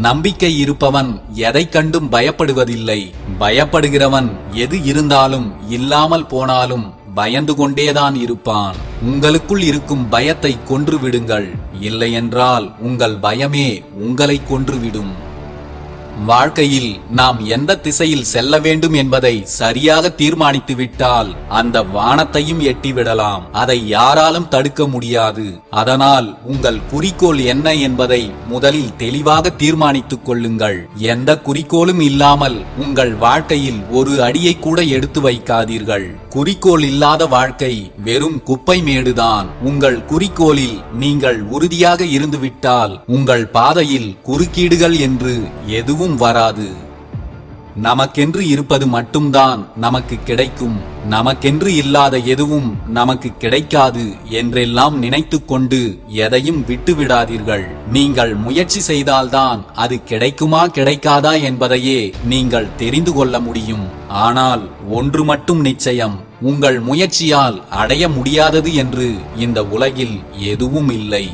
நம்பிக்கை இருப்பவன் எதை கண்டும் பயப்படுவதில்லை. பயப்படுகிறவன் எது இருந்தாலும் இல்லாமல் போனாலும் பயந்து கொண்டேதான் இருப்பான். உங்களுக்குள் இருக்கும் பயத்தை கொன்று விடுங்கள். இல்லையென்றால் உங்கள் பயமே உங்களை கொன்றுவிடும். வாழ்க்கையில் நாம் எந்த திசையில் செல்ல வேண்டும் என்பதை சரியாக தீர்மானித்து விட்டால் அந்த வானத்தையும் எட்டிவிடலாம். அதை யாராலும் தடுக்க முடியாது. அதனால் உங்கள் குறிக்கோள் என்ன என்பதை முதலில் தெளிவாக தீர்மானித்துக் கொள்ளுங்கள். எந்த குறிக்கோளும் இல்லாமல் உங்கள் வாழ்க்கையில் ஒரு அடியை கூட எடுத்து வைக்காதீர்கள். குறிக்கோள் இல்லாத வாழ்க்கை வெறும் குப்பை மேடுதான். உங்கள் குறிக்கோளில் நீங்கள் உறுதியாக இருந்துவிட்டால் உங்கள் பாதையில் குறுக்கீடுகள் என்று எதுவும் வராது. நமக்கென்று இருப்பது மட்டும்தான் நமக்கு கிடைக்கும். நமக்கென்று இல்லாத எதுவும் நமக்கு கிடைக்காது என்றெல்லாம் நினைத்துக் கொண்டு எதையும் விட்டுவிடாதீர்கள். நீங்கள் முயற்சி செய்தால்தான் அது கிடைக்குமா கிடைக்காதா என்பதையே நீங்கள் தெரிந்து கொள்ள முடியும். ஆனால் ஒன்று மட்டும் நிச்சயம், உங்கள் முயற்சியால் அடைய முடியாதது என்று இந்த உலகில் எதுவும் இல்லை.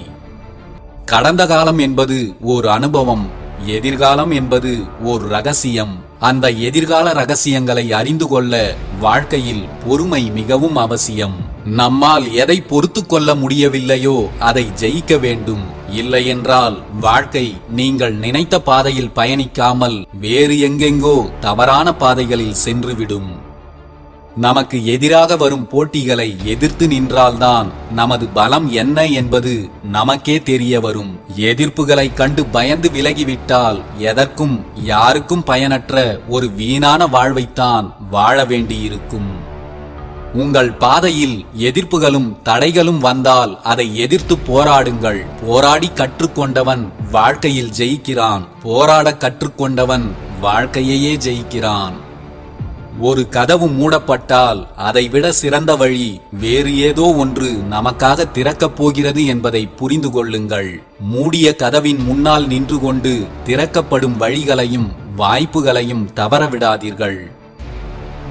கடந்த காலம் என்பது ஓர் அனுபவம், எதிர்காலம் என்பது ஓர் ரகசியம். அந்த எதிர்கால ரகசியங்களை அறிந்து கொள்ள வாழ்க்கையில் பொறுமை மிகவும் அவசியம். நம்மால் எதை பொறுத்து கொள்ள முடியவில்லையோ அதை ஜெயிக்க வேண்டும். இல்லையென்றால் வாழ்க்கை நீங்கள் நினைத்த பாதையில் பயணிக்காமல் வேறு எங்கெங்கோ தவறான பாதைகளில் சென்றுவிடும். நமக்கு எதிராக வரும் போட்டிகளை எதிர்த்து நின்றால்தான் நமது பலம் என்ன என்பது நமக்கே தெரிய வரும். எதிர்ப்புகளை கண்டு பயந்து விலகிவிட்டால் எதற்கும் யாருக்கும் பயனற்ற ஒரு வீணான வாழ்வைத்தான் வாழ வேண்டியிருக்கும். உங்கள் பாதையில் எதிர்ப்புகளும் தடைகளும் வந்தால் அதை எதிர்த்து போராடுங்கள். போராடி கற்றுக்கொண்டவன் வாழ்க்கையில் ஜெயிக்கிறான். போராட கற்றுக்கொண்டவன் வாழ்க்கையையே ஜெயிக்கிறான். ஒரு கதவு மூடப்பட்டால் அதைவிட சிறந்த வழி வேறு ஏதோ ஒன்று நமக்காக திறக்கப் போகிறது என்பதை புரிந்து கொள்ளுங்கள். மூடிய கதவின் முன்னால் நின்று கொண்டு திறக்கப்படும் வழிகளையும் வாய்ப்புகளையும் தவறவிடாதீர்கள்.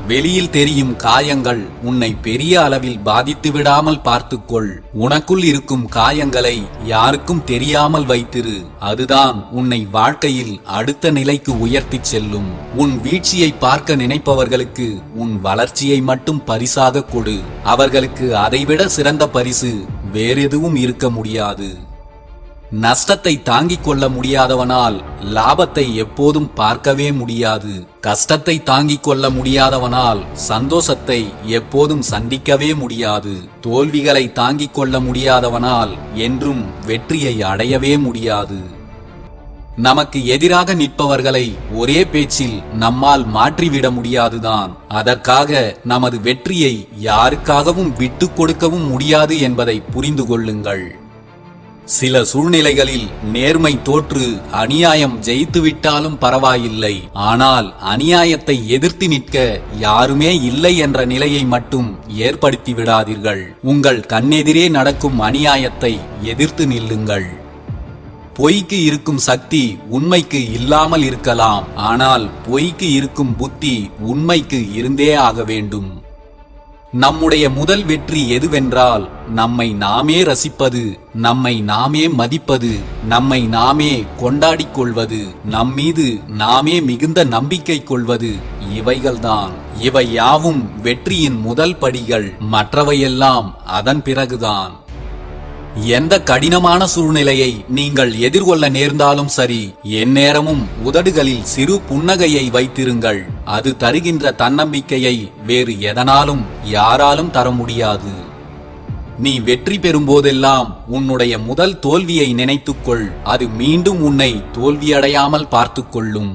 வெளியில் தெரியும் காயங்கள் உன்னை பெரிய அளவில் பாதித்து விடாமல் பார்த்துக்கொள். உனக்குள் இருக்கும் காயங்களை யாருக்கும் தெரியாமல் வைத்திரு. அதுதான் உன்னை வாழ்க்கையில் அடுத்த நிலைக்கு உயர்த்திச் செல்லும். உன் வீழ்ச்சியை பார்க்க நினைப்பவர்களுக்கு உன் வளர்ச்சியை மட்டும் பரிசாக கொடு. அவர்களுக்கு அதைவிட சிறந்த பரிசு வேறெதுவும் இருக்க முடியாது. நஷ்டத்தை தாங்கிக் கொள்ள முடியாதவனால் லாபத்தை எப்போதும் பார்க்கவே முடியாது. கஷ்டத்தை தாங்கிக் கொள்ள முடியாதவனால் சந்தோஷத்தை எப்போதும் சந்திக்கவே முடியாது. தோல்விகளை தாங்கிக் கொள்ள முடியாதவனால் என்றும் வெற்றியை அடையவே முடியாது. நமக்கு எதிராக நிற்பவர்களை ஒரே பேச்சில் நம்மால் மாற்றிவிட முடியாதுதான். அதற்காக நமது வெற்றியை யாருக்காகவும் விட்டு கொடுக்கவும் முடியாது என்பதை புரிந்து கொள்ளுங்கள். சில சூழ்நிலைகளில் நேர்மை தோற்று அநியாயம் ஜெயித்துவிட்டாலும் பரவாயில்லை. ஆனால் அநியாயத்தை எதிர்த்து நிற்க யாருமே இல்லை என்ற நிலையை மட்டும் ஏற்படுத்தி விடாதீர்கள். உங்கள் கண்ணெதிரே நடக்கும் அநியாயத்தை எதிர்த்து நில்லுங்கள். பொய்க்கு இருக்கும் சக்தி உண்மைக்கு இல்லாமல் இருக்கலாம். ஆனால் பொய்க்கு இருக்கும் புத்தி உண்மைக்கு இருந்தே ஆக வேண்டும். நம்முடைய முதல் வெற்றி எதுவென்றால் நம்மை நாமே ரசிப்பது, நம்மை நாமே மதிப்பது, நம்மை நாமே கொண்டாடிக் கொள்வது, நம்மீது நாமே மிகுந்த நம்பிக்கை கொள்வது. இவைகள்தான். இவை யாவும் வெற்றியின் முதல் படிகள். மற்றவையெல்லாம் அதன் பிறகுதான். எந்த கடினமான சூழ்நிலையை நீங்கள் எதிர்கொள்ள நேர்ந்தாலும் சரி, எந்நேரமும் உதடுகளில் சிறு புன்னகையை வைத்திருங்கள். அது தருகின்ற தன்னம்பிக்கையை வேறு எதனாலும் யாராலும் தர முடியாது. நீ வெற்றி பெறும்போதெல்லாம் உன்னுடைய முதல் தோல்வியை நினைத்துக்கொள். அது மீண்டும் உன்னை தோல்வியடையாமல் பார்த்துக்கொள்ளும்.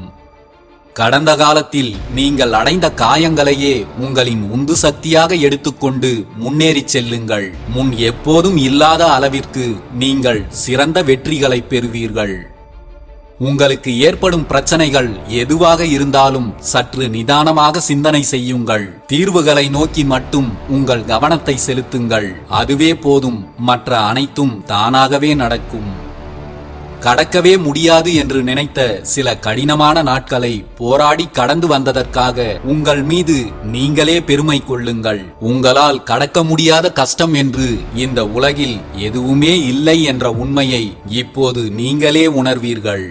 கடந்த காலத்தில் நீங்கள் அடைந்த காயங்களையே உங்களின் உந்து சக்தியாக எடுத்துக்கொண்டு முன்னேறிச் செல்லுங்கள். முன் எப்போதும் இல்லாத அளவிற்கு நீங்கள் சிறந்த வெற்றிகளை பெறுவீர்கள். உங்களுக்கு ஏற்படும் பிரச்சனைகள் எதுவாக இருந்தாலும் சற்று நிதானமாக சிந்தனை செய்யுங்கள். தீர்வுகளை நோக்கி மட்டும் உங்கள் கவனத்தை செலுத்துங்கள். அதுவே போதும். மற்ற அனைத்தும் தானாகவே நடக்கும். கடக்கவே முடியாது என்று நினைத்த சில கடினமான நாட்களை போராடி கடந்து வந்ததற்காக உங்கள் மீது நீங்களே பெருமை கொள்ளுங்கள். உங்களால் கடக்க முடியாத கஷ்டம் என்று இந்த உலகில் எதுவுமே இல்லை என்ற உண்மையை இப்போது நீங்களே உணர்வீர்கள்.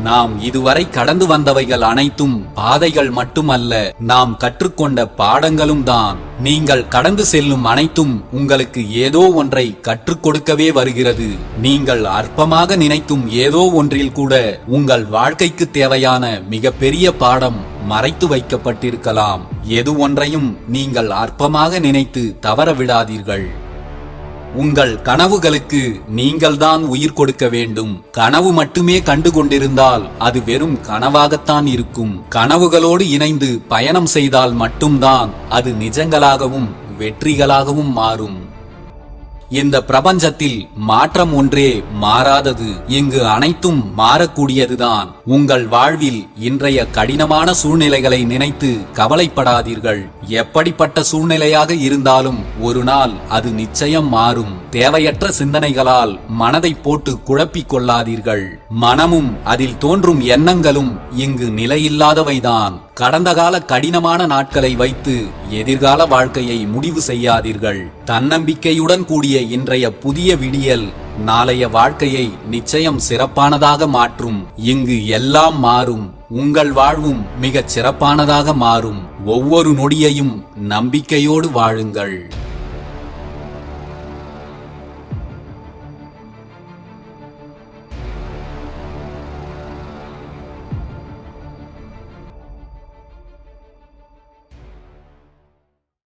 நாம் இதுவரை கடந்து வந்தவைகள் அனைத்தும் பாதைகள் மட்டுமல்ல, நாம் கற்றுக்கொண்ட பாடங்களும் தான். நீங்கள் கடந்து செல்லும் அனைத்தும் உங்களுக்கு ஏதோ ஒன்றை கற்றுக் கொடுக்கவே வருகிறது. நீங்கள் அற்பமாக நினைக்கும் ஏதோ ஒன்றில் கூட உங்கள் வாழ்க்கைக்கு தேவையான மிகப்பெரிய பாடம் மறைத்து வைக்கப்பட்டிருக்கலாம். எது ஒன்றையும் நீங்கள் அற்பமாக நினைத்து தவற விடாதீர்கள். உங்கள் கனவுகளுக்கு நீங்கள்தான் உயிர் கொடுக்க வேண்டும். கனவு மட்டுமே கண்டு கொண்டிருந்தால் அது வெறும் கனவாகத்தான் இருக்கும். கனவுகளோடு இணைந்து பயணம் செய்தால் மட்டும்தான் அது நிஜங்களாகவும் வெற்றிகளாகவும் மாறும். இந்த பிரபஞ்சத்தில் மாற்றம் ஒன்றே மாறாதது. இங்கு அனைத்தும் மாறக்கூடியதுதான். உங்கள் வாழ்வில் இன்றைய கடினமான சூழ்நிலைகளை நினைத்து கவலைப்படாதீர்கள். எப்படிப்பட்ட சூழ்நிலையாக இருந்தாலும் ஒரு நாள் அது நிச்சயம் மாறும். தேவையற்ற சிந்தனைகளால் மனதை போட்டு குழப்பிக் கொள்ளாதீர்கள். மனமும் அதில் தோன்றும் எண்ணங்களும் இங்கு நிலையில்லாதவைதான். கடந்த கால கடினமான நாட்களை வைத்து எதிர்கால வாழ்க்கையை முடிவு செய்யாதீர்கள். தன்னம்பிக்கையுடன் கூடிய இன்றைய புதிய விடியல் நாளைய வாழ்க்கையை நிச்சயம் சிறப்பானதாக மாற்றும். இங்கு எல்லாம் மாறும். உங்கள் வாழ்வும் மிகச் சிறப்பானதாக மாறும். ஒவ்வொரு நொடியையும் நம்பிக்கையோடு வாழுங்கள்.